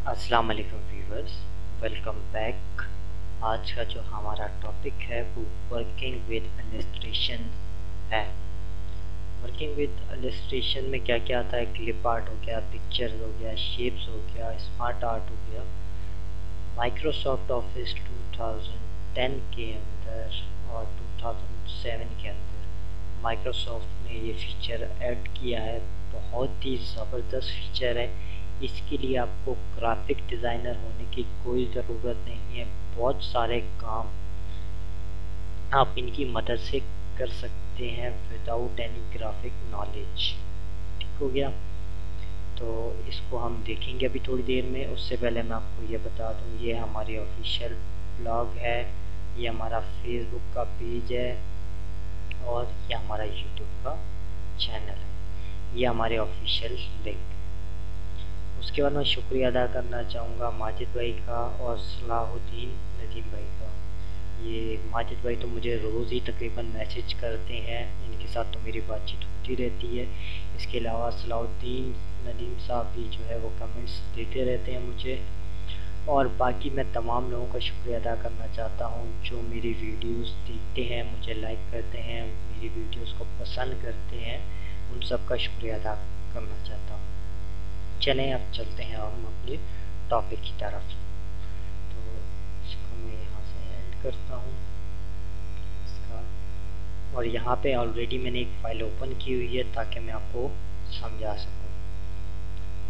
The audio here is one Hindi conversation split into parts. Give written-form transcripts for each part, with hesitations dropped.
अस्सलाम वालेकुम व्यूअर्स, वेलकम बैक। आज का जो हमारा टॉपिक है वो वर्किंग विद इलस्ट्रेशन है। वर्किंग विद इलस्ट्रेशन में क्या क्या आता है? क्लिप आर्ट हो गया, पिक्चर्स हो गया, शेप्स हो गया, स्मार्ट आर्ट हो गया। माइक्रोसॉफ्ट ऑफिस 2010 के अंदर और 2007 के अंदर माइक्रोसॉफ्ट ने ये फीचर ऐड किया है। बहुत ही ज़बरदस्त फीचर है। इसके लिए आपको ग्राफिक डिज़ाइनर होने की कोई ज़रूरत नहीं है। बहुत सारे काम आप इनकी मदद से कर सकते हैं विदाउट एनी ग्राफिक नॉलेज। ठीक हो गया? तो इसको हम देखेंगे अभी थोड़ी देर में। उससे पहले मैं आपको ये बता दूं, ये हमारी ऑफिशियल ब्लॉग है, ये हमारा फेसबुक का पेज है और ये हमारा यूट्यूब का चैनल है। ये हमारे ऑफिशियल लिंक। उसके बाद मैं शुक्रिया अदा करना चाहूँगा माजिद भाई का और सलाहुद्दीन नदीम भाई का। ये माजिद भाई तो मुझे रोज़ ही तकरीबन मैसेज करते हैं, इनके साथ तो मेरी बातचीत होती रहती है। इसके अलावा सलाहुद्दीन नदीम साहब भी जो है वो कमेंट्स देते रहते हैं मुझे। और बाकी मैं तमाम लोगों का शुक्रिया अदा करना चाहता हूँ जो मेरी वीडियोस देखते हैं, मुझे लाइक करते हैं, मेरी वीडियोस को पसंद करते हैं। उन सब का शुक्रिया अदा करना चाहता हूँ। चलें अब चलते हैं हम अपने टॉपिक की तरफ। तो इसको मैं यहाँ से एंड करता हूँ इसका। और यहाँ पे ऑलरेडी मैंने एक फ़ाइल ओपन की हुई है ताकि मैं आपको समझा सकूँ।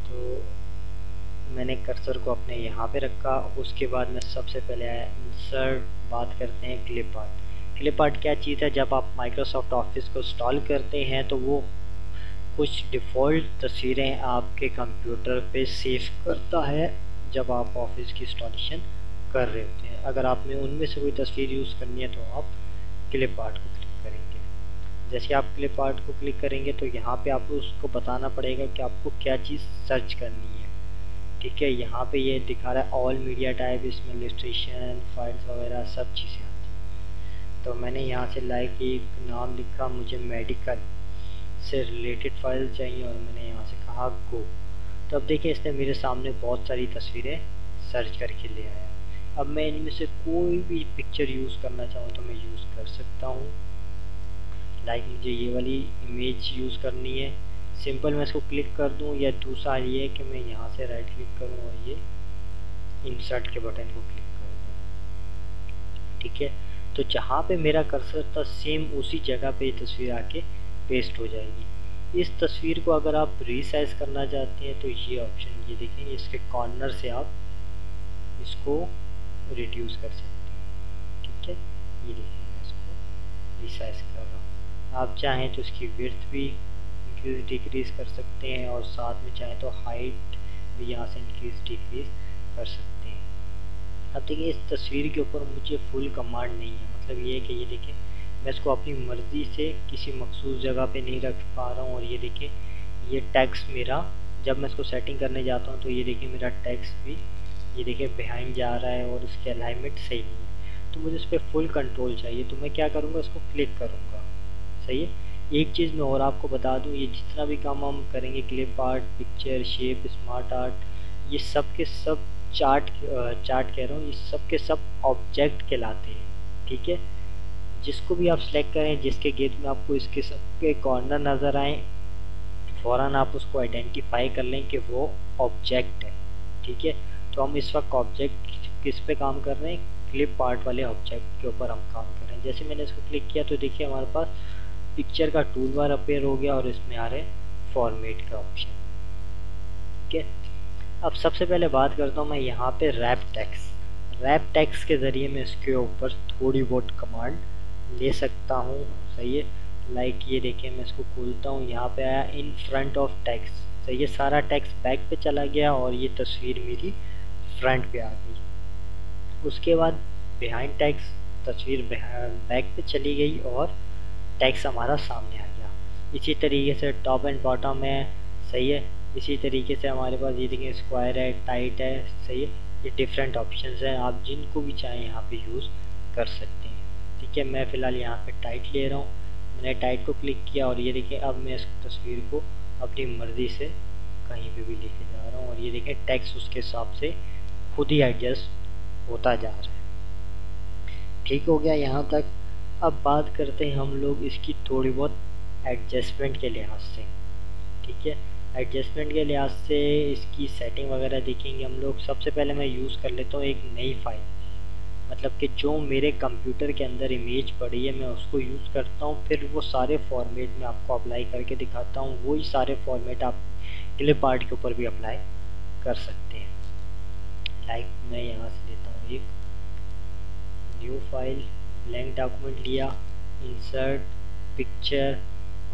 तो मैंने कर्सर को अपने यहाँ पे रखा। उसके बाद मैं सबसे पहले इंसर्ट बात करते हैं क्लिप आर्ट। क्लिप आर्ट क्या चीज़ है? जब आप माइक्रोसॉफ्ट ऑफिस को इंस्टॉल करते हैं तो वो कुछ डिफ़ॉल्ट तस्वीरें आपके कंप्यूटर पे सेव करता है जब आप ऑफिस की इंस्टॉलेशन कर रहे होते हैं। अगर आपने उनमें से कोई तस्वीर यूज़ करनी है तो आप क्लिप आर्ट को क्लिक करेंगे। जैसे आप क्लिप आर्ट को क्लिक करेंगे तो यहाँ पे आपको उसको बताना पड़ेगा कि आपको क्या चीज़ सर्च करनी है। ठीक है, यहाँ पे ये दिखा रहा है ऑल मीडिया टाइप, इसमें इलस्ट्रेशन, फाइल्स वगैरह सब चीज़ें आती हैं। तो मैंने यहाँ से लाइक एक नाम लिखा, मुझे मेडिकल से रिलेटेड फाइल चाहिए और मैंने यहाँ से कहा गो। तो अब देखिए इसने मेरे सामने बहुत सारी तस्वीरें सर्च करके ले आया। अब मैं इनमें से कोई भी पिक्चर यूज़ करना चाहूँ तो मैं यूज़ कर सकता हूँ। लाइक मुझे ये वाली इमेज यूज़ करनी है, सिंपल मैं इसको क्लिक कर दूँ, या दूसरा ये है कि मैं यहाँ से राइट क्लिक करूँ और ये इंसर्ट के बटन को क्लिक कर दूँ। ठीक है, तो जहाँ पे मेरा कर्सर था सेम उसी जगह पे तस्वीर आके पेस्ट हो जाएगी। इस तस्वीर को अगर आप रीसाइज करना चाहते हैं तो ये ऑप्शन, ये देखें, इसके कॉर्नर से आप इसको रिड्यूस कर सकते हैं। ठीक है, ये देखें मैं इसको रिसाइज कर रहा हूँ। आप चाहें तो इसकी विड्थ भी इंक्रीज डिक्रीज कर सकते हैं और साथ में चाहें तो हाइट भी यहाँ से इंक्रीज डिक्रीज कर सकते हैं। अब देखिए इस तस्वीर के ऊपर मुझे फुल कमांड नहीं है, मतलब ये है कि ये देखें मैं इसको अपनी मर्ज़ी से किसी मखसूस जगह पे नहीं रख पा रहा हूँ। और ये देखिए ये टेक्स्ट मेरा, जब मैं इसको सेटिंग करने जाता हूँ तो ये देखिए मेरा टेक्स्ट भी ये देखिए बिहाइंड जा रहा है और इसके अलाइनमेंट सही नहीं है। तो मुझे इस पर फुल कंट्रोल चाहिए, तो मैं क्या करूँगा, इसको क्लिक करूँगा। सही है। एक चीज़ मैं और आपको बता दूँ, ये जितना भी काम हम करेंगे clip art, picture, shape, smart art, ये सब के सब चार्ट कह रहा हूँ, ये सब के सब ऑब्जेक्ट कहलाते हैं। ठीक है, जिसको भी आप सिलेक्ट करें, जिसके गेट में आपको इसके सबके कॉर्नर नज़र आए, फ़ौरन आप उसको आइडेंटिफाई कर लें कि वो ऑब्जेक्ट है। ठीक है, तो हम इस वक्त ऑब्जेक्ट किस पे काम कर रहे हैं? क्लिप आर्ट वाले ऑब्जेक्ट के ऊपर हम काम कर रहे हैं। जैसे मैंने इसको क्लिक किया तो देखिए हमारे पास पिक्चर का टूल बार अपेयर हो गया और इसमें आ रहे फॉर्मेट का ऑप्शन। ठीक है, अब सबसे पहले बात करता हूँ मैं यहाँ पे रैप टेक्स्ट के ज़रिए मैं इसके ऊपर थोड़ी बहुत कमांड ले सकता हूँ। सही है, लाइक ये देखिए मैं इसको खोलता हूँ, यहाँ पे आया इन फ्रंट ऑफ टेक्स्ट। सही है, सारा टेक्स्ट बैक पे चला गया और ये तस्वीर मेरी फ्रंट पे आ गई। उसके बाद बिहाइंड टेक्स्ट, तस्वीर बैक पे चली गई और टेक्स्ट हमारा सामने आ गया। इसी तरीके से टॉप एंड बॉटम है। सही है, इसी तरीके से हमारे पास ये देखिए स्क्वायर है, टाइट है। सही है, ये डिफरेंट ऑप्शंस हैं, आप जिनको भी चाहें यहाँ पे यूज़ कर सकते हैं। ठीक है, मैं फ़िलहाल यहाँ पे टाइट ले रहा हूँ, मैंने टाइट को क्लिक किया और ये देखिए अब मैं इस तस्वीर को अपनी मर्ज़ी से कहीं पे भी लेके जा रहा हूँ और और ये देखें टेक्स्ट उसके हिसाब से खुद ही एडजस्ट होता जा रहा है। ठीक हो गया यहाँ तक। अब बात करते हैं हम लोग इसकी थोड़ी बहुत एडजस्टमेंट के लिहाज से। ठीक है, एडजस्टमेंट के लिहाज से इसकी सेटिंग वगैरह देखेंगे हम लोग। सबसे पहले मैं यूज़ कर लेता हूँ एक नई फाइल, मतलब कि जो मेरे कंप्यूटर के अंदर इमेज पड़ी है मैं उसको यूज़ करता हूँ, फिर वो सारे फॉर्मेट में आपको अप्लाई करके दिखाता हूँ। वही सारे फॉर्मेट आप क्लिप आर्ट के ऊपर भी अप्लाई कर सकते हैं। लाइक मैं यहाँ से लेता हूँ एक न्यू फाइल, ब्लैंक डॉक्यूमेंट लिया, इंसर्ट पिक्चर,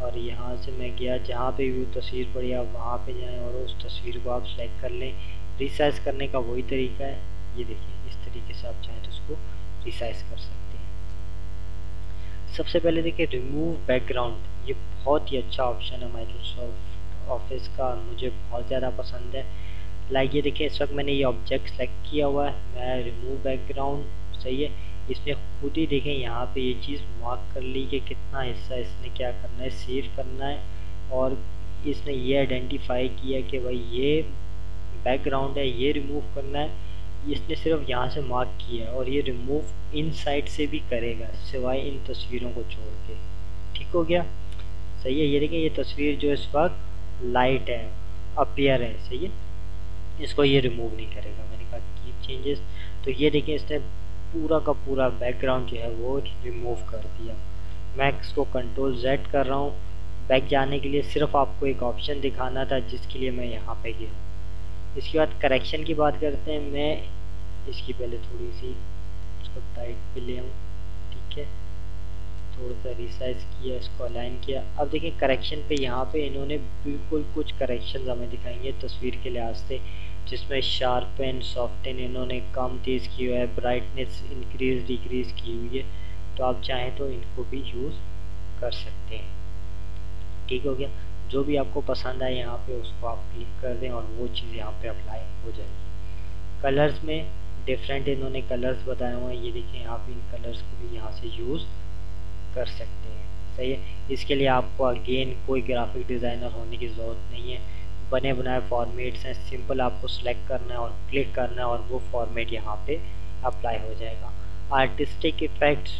और यहाँ से मैं गया जहाँ पे व्यू तस्वीर पड़ी है वहाँ पे जाएं और उस तस्वीर को आप सेलेक्ट कर लें। रिसाइज करने का वही तरीका है, ये देखिए इस तरीके से आप चाहें तो उसको रिसाइज कर सकते हैं। सबसे पहले देखिए रिमूव बैकग्राउंड, ये बहुत ही अच्छा ऑप्शन है माइक्रोसॉफ्ट ऑफिस का, मुझे बहुत ज़्यादा पसंद है। लाइक ये देखिए इस वक्त मैंने ये ऑब्जेक्ट सेलेक्ट किया हुआ है, मैं रिमूव बैकग्राउंड, सही है। इसने खुद ही देखें यहाँ पे ये चीज़ मार्क कर ली कि कितना हिस्सा इसने क्या करना है, सेव करना है, और इसने ये आइडेंटिफाई किया कि भाई ये बैकग्राउंड है, ये रिमूव करना है। इसने सिर्फ यहाँ से मार्क किया है और ये रिमूव इन साइड से भी करेगा सिवाय इन तस्वीरों को छोड़ के। ठीक हो गया, सही है। ये देखिए ये तस्वीर जो इस वक्त लाइट है, अपीयर है, सही है, इसको ये रिमूव नहीं करेगा। मैंने कहा कीप चेंजेस, तो ये देखिए इसने पूरा का पूरा बैकग्राउंड जो है वो रिमूव कर दिया। मैं इसको कंट्रोल Z कर रहा हूँ। बैक जाने के लिए सिर्फ आपको एक ऑप्शन दिखाना था जिसके लिए मैं यहाँ पे गया। इसके बाद करेक्शन की बात करते हैं। मैं इसकी पहले थोड़ी सी इसको टाइट पे ले आऊँ, ठीक है, थोड़ा सा रिसाइज किया, इसको अलाइन किया। अब देखिए करेक्शन पे यहाँ पे इन्होंने बिल्कुल कुछ करेक्शन हमें दिखाएंगे तस्वीर के लिहाज से, जिसमें शार्पन सॉफ्टन इन्होंने कम तेज़ की हुआ है, ब्राइटनेस इंक्रीज डिक्रीज की हुई है, तो आप चाहें तो इनको भी यूज़ कर सकते हैं। ठीक हो गया, जो भी आपको पसंद आए यहाँ पे उसको आप क्लिक कर दें और वो चीज़ यहाँ पे अप्लाई हो जाएगी। कलर्स में डिफरेंट इन्होंने कलर्स बताए हुए हैं, ये देखिए आप इन कलर्स को भी यहाँ से यूज़ कर सकते हैं, सही है। इसके लिए आपको अगेन कोई ग्राफिक डिज़ाइनर होने की ज़रूरत नहीं है, बने बनाए फॉर्मेट्स हैं, सिंपल आपको सेलेक्ट करना है और क्लिक करना है और वो फॉर्मेट यहाँ पे अप्लाई हो जाएगा। आर्टिस्टिक इफ़ेक्ट्स,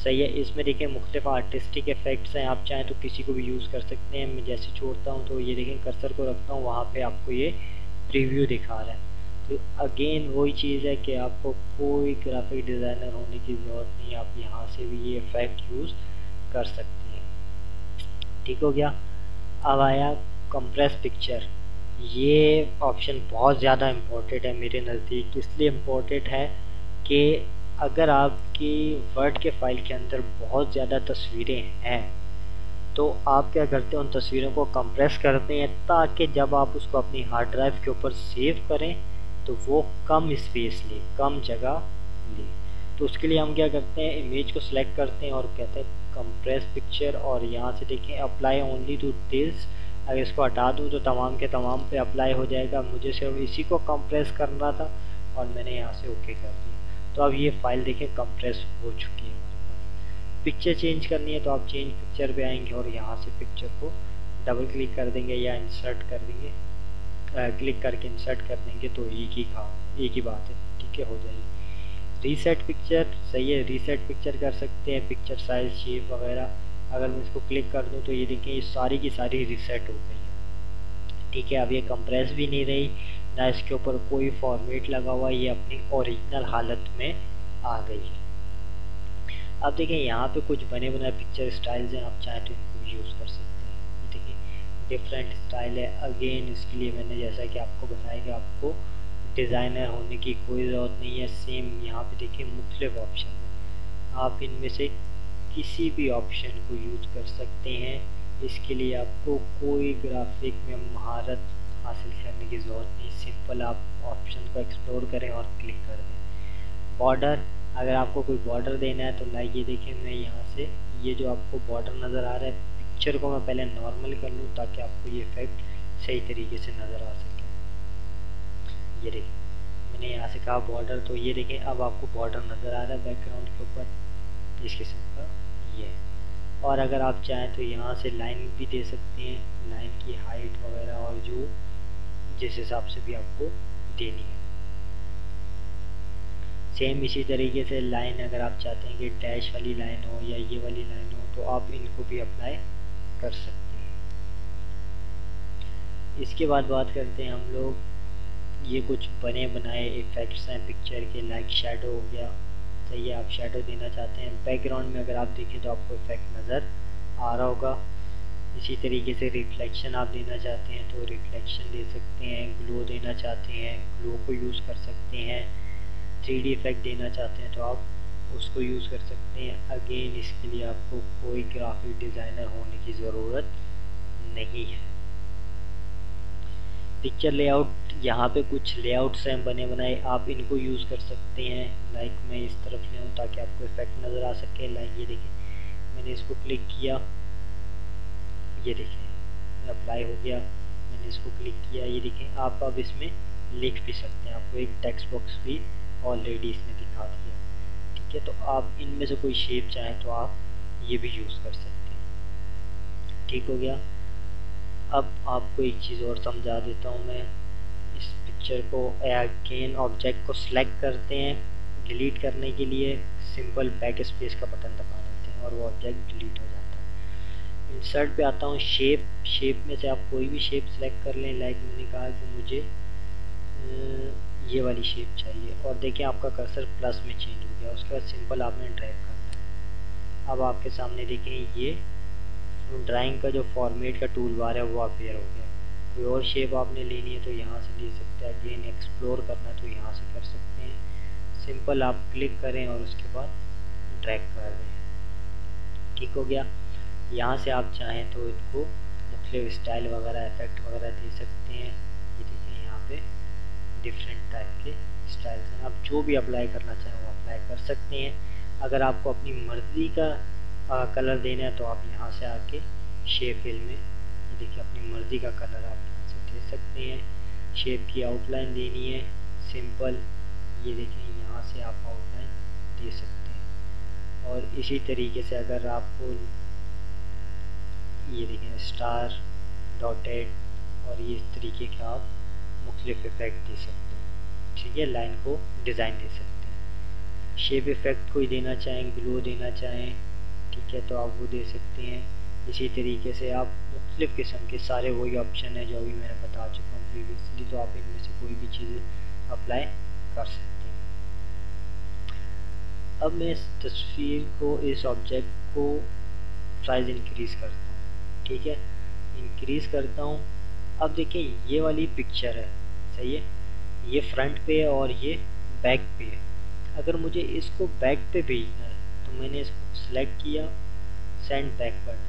सही है, इसमें देखिए मुख्तलिफ आर्टिस्टिक इफ़ेक्ट्स हैं, आप चाहें तो किसी को भी यूज़ कर सकते हैं। मैं जैसे छोड़ता हूँ तो ये देखें कर्सर को रखता हूँ वहाँ पे आपको ये प्रीव्यू दिखा रहा है। तो अगेन वही चीज़ है कि आपको कोई ग्राफिक डिज़ाइनर होने की ज़रूरत नहीं, आप यहाँ से भी ये इफ़ेक्ट यूज़ कर सकते हैं। ठीक हो गया। अब आया कंप्रेस पिक्चर। ये ऑप्शन बहुत ज़्यादा इम्पोर्टेंट है मेरे नज़दीक। इसलिए इम्पोर्टेंट है कि अगर आपकी वर्ड के फाइल के अंदर बहुत ज़्यादा तस्वीरें हैं तो आप क्या करते हैं, उन तस्वीरों को कंप्रेस करते हैं ताकि जब आप उसको अपनी हार्ड ड्राइव के ऊपर सेव करें तो वो कम स्पेस ले, कम जगह ले। तो उसके लिए हम क्या करते हैं, इमेज को सिलेक्ट करते हैं और कहते हैं कंप्रेस पिक्चर, और यहाँ से देखें अप्लाई ओनली टू दिस। अगर इसको हटा दूँ तो तमाम के तमाम पे अप्लाई हो जाएगा। मुझे सिर्फ इसी को कंप्रेस करना था और मैंने यहाँ से ओके कर दिया। तो अब ये फाइल देखें कंप्रेस हो चुकी है। पिक्चर चेंज करनी है तो आप चेंज पिक्चर पे आएंगे और यहाँ से पिक्चर को डबल क्लिक कर देंगे या इंसर्ट कर देंगे, क्लिक करके इंसर्ट कर देंगे तो एक ही बात है, ठीक है, हो जाएगी। रीसेट पिक्चर, सही है, रीसेट पिक्चर कर सकते हैं, पिक्चर साइज शेप वगैरह। अगर मैं इसको क्लिक कर दूं तो ये देखिए ये सारी की सारी रीसेट हो गई है। ठीक है, अब ये कंप्रेस भी नहीं रही, ना इसके ऊपर कोई फॉर्मेट लगा हुआ, ये अपनी ओरिजिनल हालत में आ गई है। अब देखिए यहाँ पे कुछ बने बनाए पिक्चर स्टाइल्स हैं, आप चाहें तो इनको यूज़ कर सकते हैं। देखिए डिफरेंट स्टाइल है। अगेन इसके लिए मैंने जैसा कि आपको बताया कि आपको डिज़ाइनर होने की कोई ज़रूरत नहीं है। सेम यहाँ पे देखिए मुख्तलिफ ऑप्शन हैं, आप इनमें से किसी भी ऑप्शन को यूज़ कर सकते हैं। इसके लिए आपको कोई ग्राफिक में महारत हासिल करने की ज़रूरत नहीं, सिंपल आप ऑप्शन को एक्सप्लोर करें और क्लिक कर दें। बॉर्डर, अगर आपको कोई बॉर्डर देना है तो लाइक ये देखिए मैं यहाँ से ये जो आपको बॉर्डर नज़र आ रहा है, पिक्चर को मैं पहले नॉर्मल कर लूँ ताकि आपको ये इफेक्ट सही तरीके से नज़र आ सके। ये देखिए मैंने यहाँ से कहा बॉर्डर, तो ये देखिए अब आपको बॉर्डर नज़र आ रहा है बैकग्राउंड के ऊपर, इस किस्म का ये। और अगर आप चाहें तो यहाँ से लाइन भी दे सकते हैं, लाइन की हाइट वगैरह, और जो जिस हिसाब से भी आपको देनी है। सेम इसी तरीके से लाइन अगर आप चाहते हैं कि डैश वाली लाइन हो या ये वाली लाइन हो तो आप इनको भी अप्लाई कर सकते हैं। इसके बाद बात करते हैं हम लोग, ये कुछ बने बनाए इफ़ेक्ट्स हैं पिक्चर के, लाइक शैडो हो गया, सही है, आप शैडो देना चाहते हैं। बैकग्राउंड में अगर आप देखें तो आपको इफेक्ट नज़र आ रहा होगा। इसी तरीके से रिफ्लेक्शन आप देना चाहते हैं तो रिफ्लेक्शन दे सकते हैं। ग्लो देना चाहते हैं, ग्लो को यूज़ कर सकते हैं। 3D इफेक्ट देना चाहते हैं तो आप उसको यूज़ कर सकते हैं। अगेन इसके लिए आपको कोई ग्राफिक डिज़ाइनर होने की ज़रूरत नहीं है। पिक्चर लेआउट, यहाँ पे कुछ लेआउट्स हैं बने बनाए, आप इनको यूज़ कर सकते हैं। लाइक मैं इस तरफ ले आऊँ ताकि आपको इफेक्ट नज़र आ सके। लाइक ये देखिए, मैंने इसको क्लिक किया, ये देखें अप्लाई हो गया। मैंने इसको क्लिक किया, ये देखें आप अब इसमें लिख भी सकते हैं। आपको एक टेक्स्ट बॉक्स भी ऑलरेडी इसने दिखा दिया, ठीक है। तो आप इनमें से कोई शेप चाहें तो आप ये भी यूज़ कर सकते हैं, ठीक हो गया। अब आपको एक चीज़ और समझा देता हूँ मैं। इस पिक्चर को अगेन ऑब्जेक्ट को सिलेक्ट करते हैं, डिलीट करने के लिए सिंपल बैक स्पेस का बटन दबा देते हैं और वो ऑब्जेक्ट डिलीट हो जाता है। इंसर्ट पे आता हूँ, शेप में से आप कोई भी शेप सिलेक्ट कर लें। लाइक मैंने कहा कि मुझे ये वाली शेप चाहिए और देखिए आपका कर्सर प्लस में चेंज हो गया। उसके बाद सिंपल आपने ड्रैग करना है। अब आपके सामने देखें ये ड्राइंग का जो फॉर्मेट का टूल बार है वो अपीयर हो गया। कोई और शेप आपने लेनी है तो यहाँ से ले सकते हैं। अगेन एक्सप्लोर करना तो यहाँ से कर सकते हैं। सिंपल आप क्लिक करें और उसके बाद ड्रैग कर दें, ठीक हो गया। यहाँ से आप चाहें तो इनको मुख्तलिफ स्टाइल वगैरह इफेक्ट वगैरह दे सकते हैं। ये देखिए यहाँ पे डिफरेंट टाइप के स्टाइल्स हैं, आप जो भी अप्लाई करना चाहें वो अप्लाई कर सकते हैं। अगर आपको अपनी मर्ज़ी का कलर देना है तो आप यहाँ से आके शेप फिल में देखिए अपनी मर्ज़ी का कलर आप यहाँ से दे सकते हैं। शेप की आउटलाइन देनी है सिंपल, ये देखें यहाँ से आप आउटलाइन दे सकते हैं। और इसी तरीके से अगर आपको ये देखें स्टार, डॉटेड और ये इस तरीके के आप मुख्तलिफ इफ़ेक्ट दे सकते हैं, ठीक है। लाइन को डिज़ाइन दे सकते हैं। शेप इफ़ेक्ट कोई देना चाहें, ग्लो देना चाहें, ठीक है, तो आप वो दे सकते हैं। इसी तरीके से आप मुख्तलिफ़ किस्म के सारे वही ऑप्शन है जो अभी मैंने बता चुका हूँ प्रीवियसली, तो आप इनमें से कोई भी चीज़ अप्लाई कर सकते हैं। अब मैं इस तस्वीर को, इस ऑब्जेक्ट को साइज़ इंक्रीज़ करता हूँ, ठीक है, इंक्रीज़ करता हूँ। अब देखिए ये वाली पिक्चर है, सही है, ये फ्रंट पे है और ये बैक पे है। अगर मुझे इसको बैक पे भेजना है तो मैंने इसको सेलेक्ट किया, सेंड बैकवर्ड।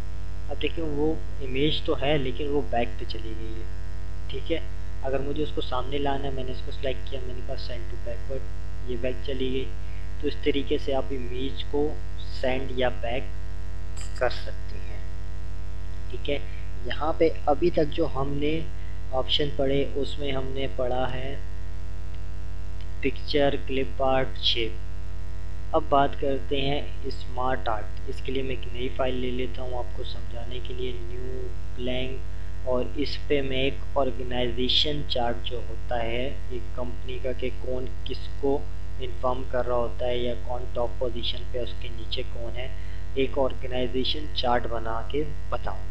अब देखिए वो इमेज तो है लेकिन वो बैक पे चली गई है, ठीक है। अगर मुझे उसको सामने लाना है, मैंने इसको सेलेक्ट किया, मैंने कहा सेंड टू बैकवर्ड, ये बैक चली गई। तो इस तरीके से आप इमेज को सेंड या बैक कर सकते हैं, ठीक है। यहाँ पे अभी तक जो हमने ऑप्शन पढ़े उसमें हमने पढ़ा है पिक्चर, क्लिप आर्ट, शेप। अब बात करते हैं स्मार्ट आर्ट। इसके लिए मैं एक नई फाइल ले लेता हूँ आपको समझाने के लिए, न्यू ब्लैंक, और इस पे मैं एक ऑर्गेनाइजेशन चार्ट जो होता है एक कंपनी का कि कौन किसको इन्फॉर्म कर रहा होता है या कौन टॉप पोजीशन पे, उसके नीचे कौन है, एक ऑर्गेनाइजेशन चार्ट बना के बताऊँगा।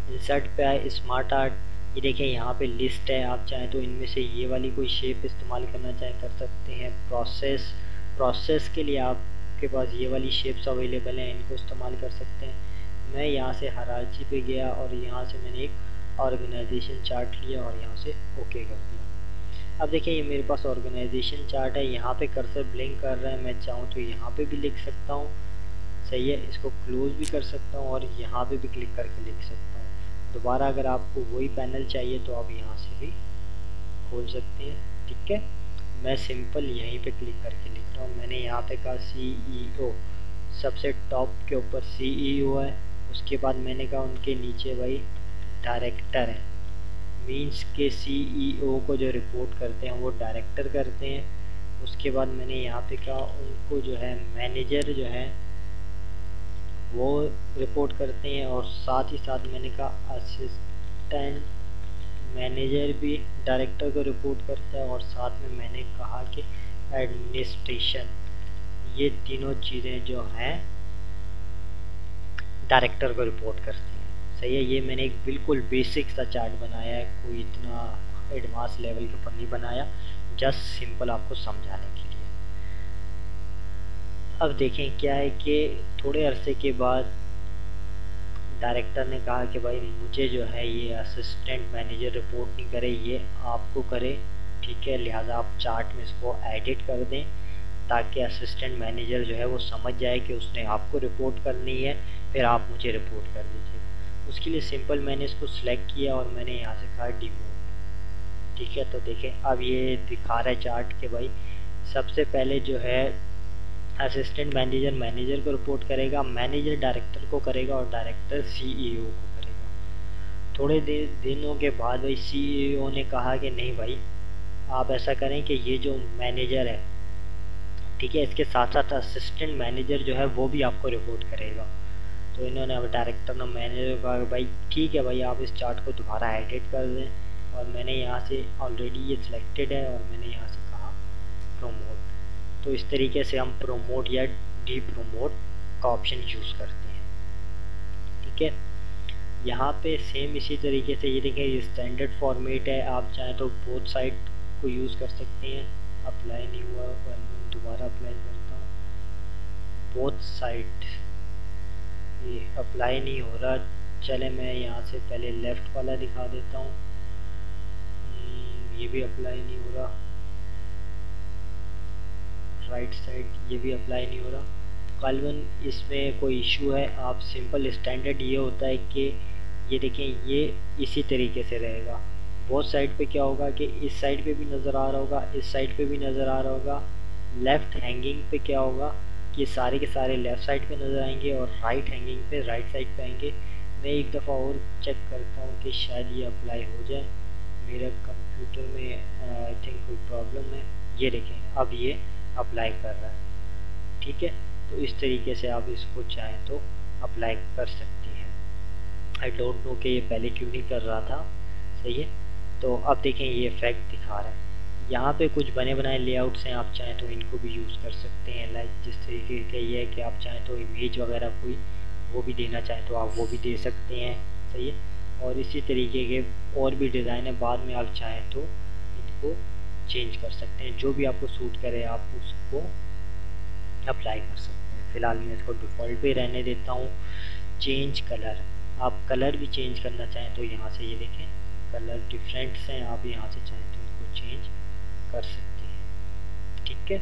इंसर्ट पे आए, स्मार्ट आर्ट, ये देखिए यहाँ पे लिस्ट है। आप चाहें तो इनमें से ये वाली कोई शेप इस्तेमाल करना चाहें कर सकते हैं। प्रोसेस के लिए आपके पास ये वाली शेप्स अवेलेबल हैं, इनको इस्तेमाल कर सकते हैं। मैं यहाँ से हायरार्की पे गया और यहाँ से मैंने एक ऑर्गेनाइजेशन चार्ट लिया और यहाँ से ओके कर दिया। अब देखिए ये मेरे पास ऑर्गेनाइजेशन चार्ट है, यहाँ पे कर्सर ब्लिंक कर रहा है। मैं चाहूँ तो यहाँ पे भी लिख सकता हूँ, सही है, इसको क्लोज भी कर सकता हूँ और यहाँ पे भी क्लिक करके लिख सकता हूँ। दोबारा अगर आपको वही पैनल चाहिए तो आप यहाँ से भी खोल सकते हैं, ठीक है। मैं सिंपल यहीं पे क्लिक करके लिख रहा हूँ। मैंने यहाँ पे कहा CEO, सबसे टॉप के ऊपर CEO है, उसके बाद मैंने कहा उनके नीचे भाई डायरेक्टर है, मीन्स के CEO को जो रिपोर्ट करते हैं वो डायरेक्टर करते हैं। उसके बाद मैंने यहाँ पे कहा उनको जो है मैनेजर जो है वो रिपोर्ट करते हैं, और साथ ही साथ मैंने कहा असिस्टेंट मैनेजर भी डायरेक्टर को रिपोर्ट करता है और साथ में मैंने कहा कि एडमिनिस्ट्रेशन, ये तीनों चीज़ें जो हैं डायरेक्टर को रिपोर्ट करती हैं। सही है, ये मैंने एक बिल्कुल बेसिक सा चार्ट बनाया है, कोई इतना एडवांस लेवल के ऊपर नहीं बनाया, जस्ट सिंपल आपको समझाने के लिए। अब देखें क्या है कि थोड़े अरसे के बाद डायरेक्टर ने कहा कि भाई मुझे जो है ये असिस्टेंट मैनेजर रिपोर्ट नहीं करे, ये आपको करे, ठीक है, लिहाजा आप चार्ट में इसको एडिट कर दें ताकि असिस्टेंट मैनेजर जो है वो समझ जाए कि उसने आपको रिपोर्ट करनी है, फिर आप मुझे रिपोर्ट कर दीजिए। उसके लिए सिंपल मैंने इसको सिलेक्ट किया और मैंने यहाँ से कहा डिमोट, ठीक है। तो देखें अब ये दिखा रहा है चार्ट के भाई सबसे पहले जो है असिस्टेंट मैनेजर मैनेजर को रिपोर्ट करेगा, मैनेजर डायरेक्टर को करेगा और डायरेक्टर सीईओ को करेगा। थोड़े दिनों के बाद भाई सीईओ ने कहा कि नहीं भाई आप ऐसा करें कि ये जो मैनेजर है, ठीक है, इसके साथ साथ असिस्टेंट मैनेजर जो है वो भी आपको रिपोर्ट करेगा। तो इन्होंने अब डायरेक्टर ने मैनेजर को कहा भाई ठीक है भाई आप इस चार्ट को दोबारा एडिट कर दें, और मैंने यहाँ से ऑलरेडी ये सिलेक्टेड है और मैंने यहाँ से कहा प्रोमोट। तो इस तरीके से हम प्रोमोट या डी प्रोमोट का ऑप्शन यूज़ करते हैं, ठीक है। यहाँ पे सेम इसी तरीके से ये देखें ये स्टैंडर्ड फॉर्मेट है, आप चाहें तो बोथ साइड को यूज़ कर सकते हैं। अप्लाई नहीं हुआ, दोबारा अप्लाई करता हूँ, बोथ साइड ये अप्लाई नहीं हो रहा। चले मैं यहाँ से पहले लेफ़्ट वाला दिखा देता हूँ, ये भी अप्लाई नहीं हो रहा, राइट साइड ये भी अप्लाई नहीं हो रहा। गालिबन इसमें कोई इशू है। आप सिंपल स्टैंडर्ड ये होता है कि ये देखें ये इसी तरीके से रहेगा, बोथ साइड पे क्या होगा कि इस साइड पे भी नज़र आ रहा होगा, इस साइड पे भी नज़र आ रहा होगा। लेफ़्ट हैंगिंग पे क्या होगा कि सारे के सारे लेफ़्ट साइड पे नज़र आएंगे और राइट हैंगिंग पे राइट साइड पे आएंगे। मैं एक दफ़ा और चेक करता हूँ कि शायद ये अप्लाई हो जाए, मेरे कंप्यूटर में आई थिंक कोई प्रॉब्लम है। ये देखें अब ये अप्लाई कर रहा है, ठीक है। तो इस तरीके से आप इसको चाहें तो अप्लाई कर सकते हैं। आई डोंट नो कि ये पहले क्यों नहीं कर रहा था, सही है। तो अब देखें ये इफेक्ट दिखा रहा है। यहाँ पे कुछ बने बनाए लेआउट्स हैं, आप चाहें तो इनको भी यूज़ कर सकते हैं। लाइक जिस तरीके के ये है कि आप चाहें तो इमेज वगैरह कोई वो भी देना चाहें तो आप वो भी दे सकते हैं, सही है। और इसी तरीके के और भी डिज़ाइन है, बाद में आप चाहें तो इनको चेंज कर सकते हैं, जो भी आपको सूट करे आप उसको अप्लाई कर सकते हैं। फ़िलहाल मैं इसको डिफ़ॉल्ट पे रहने देता हूँ। चेंज कलर, आप कलर भी चेंज करना चाहें तो यहाँ से ये देखें कलर डिफरेंट्स हैं, आप यहाँ से चाहें तो इनको चेंज कर सकते हैं, ठीक है।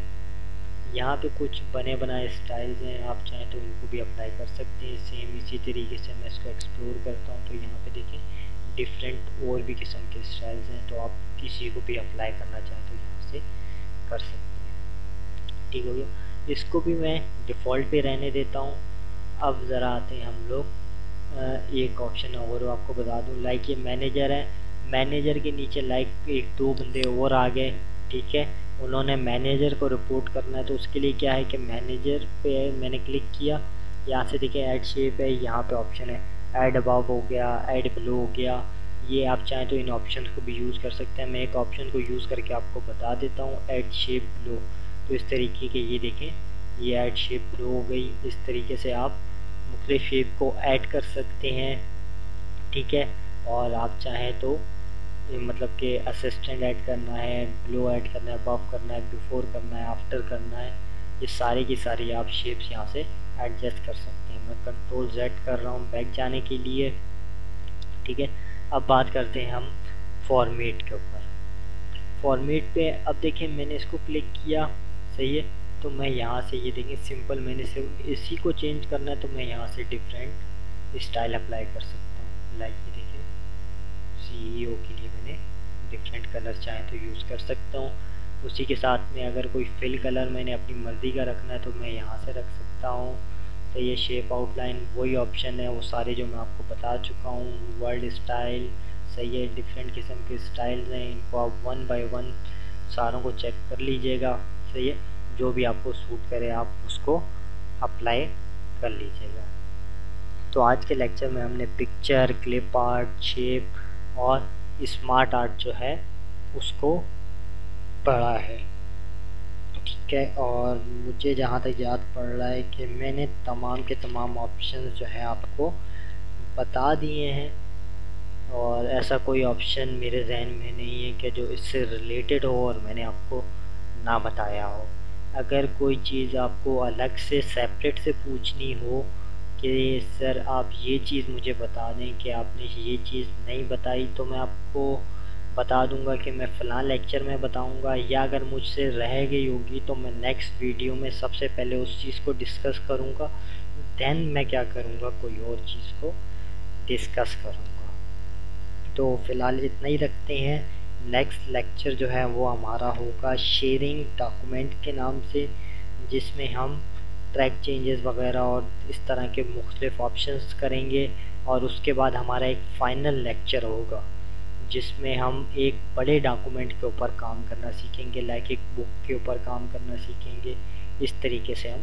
यहाँ पे कुछ बने बनाए स्टाइल्स हैं, आप चाहें तो इनको भी अप्लाई कर सकते हैं। सेम इसी तरीके से मैं इसको एक्सप्लोर करता हूँ तो यहाँ पे देखें डिफरेंट और भी किस्म के स्टाइल्स हैं, तो आप किसी को भी अप्लाई करना चाहें तो यहाँ से कर सकते हैं, ठीक हो गया। इसको भी मैं डिफ़ॉल्ट पे रहने देता हूँ। अब ज़रा आते हैं हम लोग एक ऑप्शन और आपको बता दूँ, लाइक ये मैनेजर है, मैनेजर के नीचे लाइक एक दो बंदे और आ गए, ठीक है, उन्होंने मैनेजर को रिपोर्ट करना है। तो उसके लिए क्या है कि मैनेजर पे मैंने क्लिक किया, यहाँ से देखिए ऐड शेप है, यहाँ पे ऑप्शन है ऐड अबव हो गया, ऐड बिलो हो गया। ये आप चाहें तो इन ऑप्शन को भी यूज़ कर सकते हैं। मैं एक ऑप्शन को यूज़ करके आपको बता देता हूँ, ऐड शेप बिलो। तो इस तरीके के ये देखें ये ऐड शेप बिलो हो गई। इस तरीके से आप मुख्तलिफ शेप को ऐड कर सकते हैं, ठीक है। और आप चाहें तो मतलब कि असिस्टेंट ऐड करना है, बिलो ऐड करना है, अबव करना है, बिफोर करना है, आफ्टर करना है, ये सारी की सारी आप शेप्स यहाँ से एडजस्ट कर सकते हैं। मैं कंट्रोल Z कर रहा हूँ बैक जाने के लिए, ठीक है। अब बात करते हैं हम फॉर्मेट के ऊपर। फॉर्मेट पे अब देखें मैंने इसको क्लिक किया, सही है। तो मैं यहाँ से ये देखें सिंपल मैंने सिर्फ इसी को चेंज करना है, तो मैं यहाँ से डिफरेंट स्टाइल अप्लाई कर सकता हूँ। लाइक ये देखें CEO के लिए मैंने डिफरेंट कलर चाहे तो यूज़ कर सकता हूँ। उसी के साथ में अगर कोई फिल कलर मैंने अपनी मर्ज़ी का रखना है तो मैं यहाँ से रख सकता हूँ। तो ये शेप आउटलाइन वही ऑप्शन है, वो सारे जो मैं आपको बता चुका हूँ। वर्ड स्टाइल, सही है, डिफरेंट किस्म के स्टाइल्स हैं, इनको आप 1 बाय 1 सारों को चेक कर लीजिएगा, सही है। जो भी आपको सूट करे आप उसको अप्लाई कर लीजिएगा। तो आज के लेक्चर में हमने पिक्चर, क्लिप आर्ट, शेप और स्मार्ट आर्ट जो है उसको पढ़ा है, ठीक है। और मुझे जहाँ तक याद पड़ रहा है कि मैंने तमाम के तमाम ऑप्शन जो है आपको बता दिए हैं, और ऐसा कोई ऑप्शन मेरे जहन में नहीं है कि जो इससे रिलेटेड हो और मैंने आपको ना बताया हो। अगर कोई चीज़ आपको अलग से सेपरेट से पूछनी हो कि सर आप ये चीज़ मुझे बता दें कि आपने ये चीज़ नहीं बताई, तो मैं आपको बता दूंगा कि मैं फ़लाँ लेक्चर में बताऊंगा, या अगर मुझसे रह गई होगी तो मैं नेक्स्ट वीडियो में सबसे पहले उस चीज़ को डिस्कस करूंगा, देन मैं क्या करूंगा, कोई और चीज़ को डिस्कस करूंगा। तो फ़िलहाल इतना ही रखते हैं। नेक्स्ट लेक्चर जो है वो हमारा होगा शेयरिंग डॉक्यूमेंट के नाम से, जिसमें हम ट्रैक चेंजेस वगैरह और इस तरह के मुख्तलिफ ऑप्शंस करेंगे। और उसके बाद हमारा एक फ़ाइनल लेक्चर होगा जिसमें हम एक बड़े डॉक्यूमेंट के ऊपर काम करना सीखेंगे, लाइक एक बुक के ऊपर काम करना सीखेंगे। इस तरीके से हम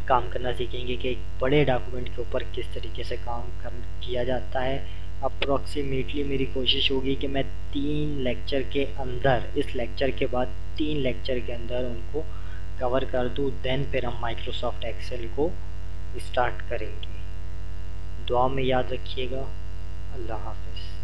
काम करना सीखेंगे कि एक बड़े डॉक्यूमेंट के ऊपर किस तरीके से काम किया जाता है। अप्रॉक्सीमेटली मेरी कोशिश होगी कि मैं 3 लेक्चर के अंदर, इस लेक्चर के बाद 3 लेक्चर के अंदर उनको कवर कर दूँ, देन फिर हम माइक्रोसॉफ्ट एक्सेल को स्टार्ट करेंगे। दुआ में याद रखिएगा। अल्लाह हाफ़िज़।